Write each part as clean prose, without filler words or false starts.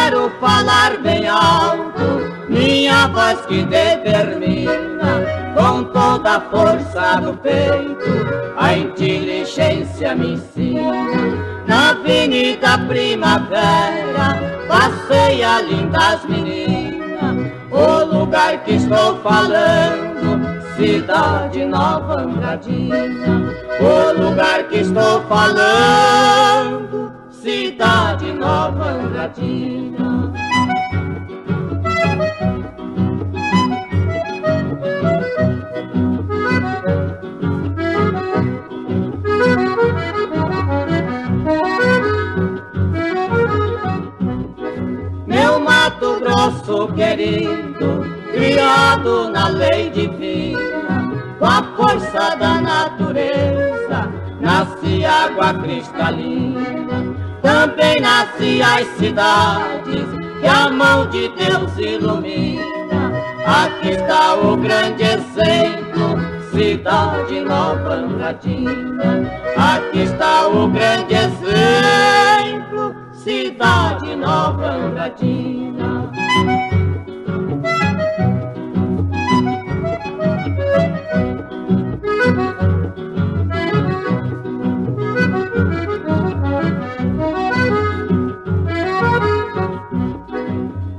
quero falar bem alto, minha voz que determina, com toda a força do peito, a inteligência me ensina. Na Avenida Primavera passeia lindas meninas, o lugar que estou falando, Cidade Nova Andradina. O lugar que estou falando, Cidade Nova Andradina. Meu Mato Grosso querido, criado na lei divina, com a força da natureza, nasce água cristalina. Também nasce as cidades que a mão de Deus ilumina. Aqui está o grande exemplo, Cidade Nova Andradina. Aqui está o grande exemplo, Cidade Nova Andradina.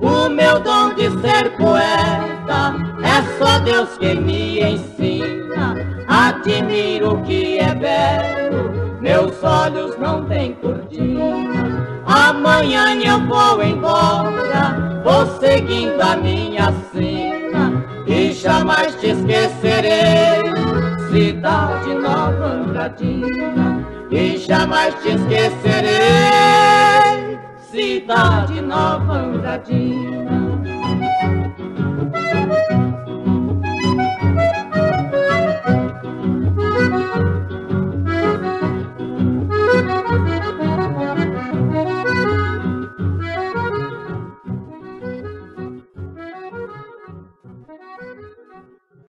O meu dom de ser poeta é só Deus que me ensina. Admiro o que é belo, meus olhos não têm cortina. Amanhã eu vou embora, vou seguindo a minha sina, e jamais te esquecerei, Cidade Nova Andradina. E jamais te esquecerei, Cidade Nova Andradina.